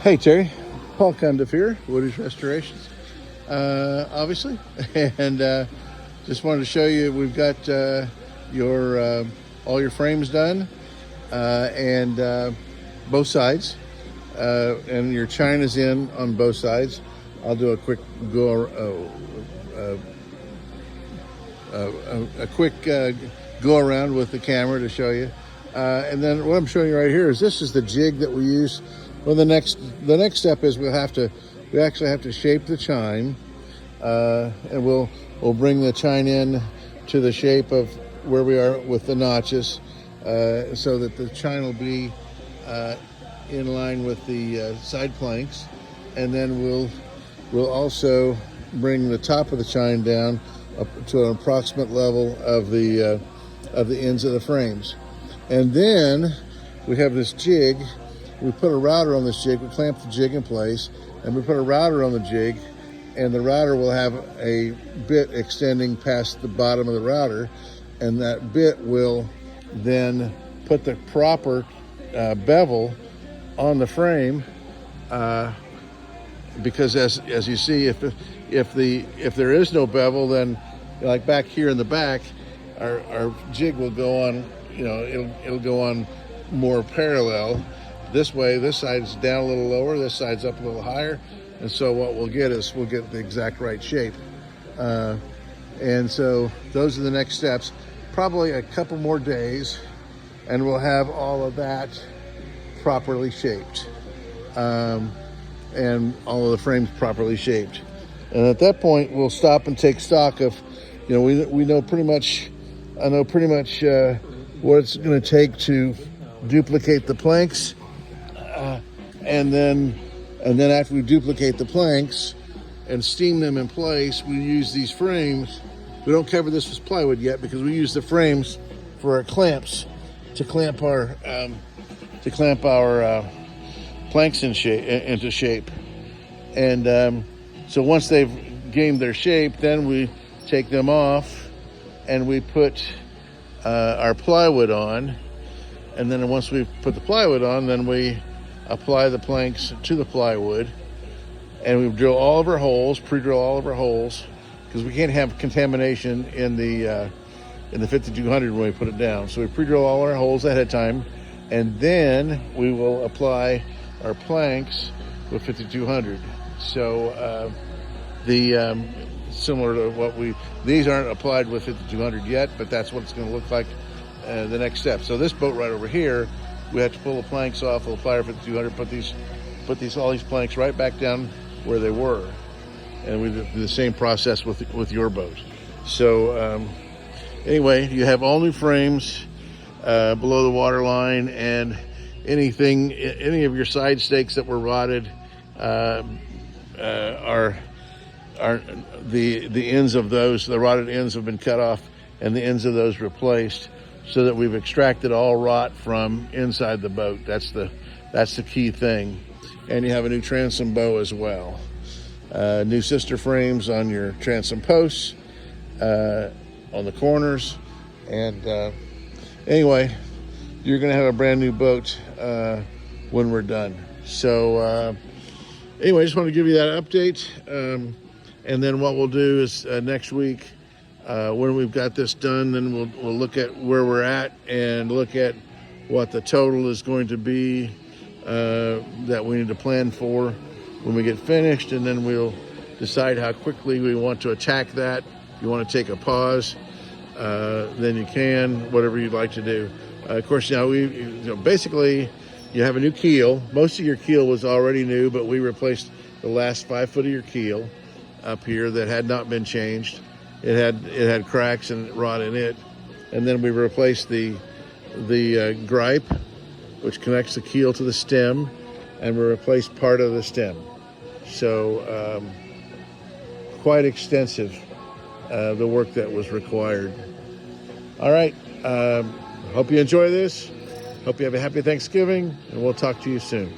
Hey Terry, Paul Cundiff here, Woody's Restorations, obviously, and just wanted to show you we've got your all your frames done, and both sides, and your chine is in on both sides. I'll do a quick go around with the camera to show you, and then what I'm showing you right here is this is the jig that we use. Well, the next step is we actually have to shape the chine, and we'll bring the chine in to the shape of where we are with the notches, so that the chine will be in line with the side planks, and then we'll also bring the top of the chine down up to an approximate level of the ends of the frames, and then we have this jig. We put a router on this jig, we clamp the jig in place, and we put a router on the jig, and the router will have a bit extending past the bottom of the router, and that bit will then put the proper bevel on the frame, because as you see, if there is no bevel, then like back here in the back, our jig will go on, it'll go on more parallel. This way, this side's down a little lower, this side's up a little higher, and so what we'll get the exact right shape. And so those are the next steps. Probably a couple more days, and we'll have all of that properly shaped, and all of the frames properly shaped. And at that point, we'll stop and take stock of, we know pretty much, I know pretty much what it's going to take to duplicate the planks. And then after we duplicate the planks and steam them in place, we use these frames. We don't cover this with plywood yet because we use the frames for our clamps to clamp our planks into shape. And so once they've gained their shape, then we take them off and we put our plywood on. And then once we've put the plywood on, then we apply the planks to the plywood, and we drill all of our holes, pre-drill all of our holes, because we can't have contamination in the 5200 when we put it down. So we pre-drill all our holes ahead of time, and then we will apply our planks with 5200. So similar to these aren't applied with 5200 yet, but that's what it's going to look like the next step. So this boat right over here, we have to pull the planks off, we'll apply our 5200, put all these planks right back down where they were, and we do the same process with your boat. So anyway, you have all new frames below the water line, and any of your side stakes that were rotted are the ends of those, the rotted ends have been cut off and the ends of those replaced, so that we've extracted all rot from inside the boat. That's the key thing. And you have a new transom bow as well. New sister frames on your transom posts, on the corners. And anyway, you're gonna have a brand new boat when we're done. So anyway, I just want to give you that update. And then what we'll do is next week, when we've got this done, then we'll look at where we're at and look at what the total is going to be that we need to plan for when we get finished, and then we'll decide how quickly we want to attack that. If you want to take a pause, then you can, whatever you'd like to do. Of course, basically you have a new keel. Most of your keel was already new, but we replaced the last 5 foot of your keel up here that had not been changed. It had cracks and rot in it, and then we replaced the gripe, which connects the keel to the stem, and we replaced part of the stem. So quite extensive, the work that was required. All right, hope you enjoy this. Hope you have a happy Thanksgiving, and we'll talk to you soon.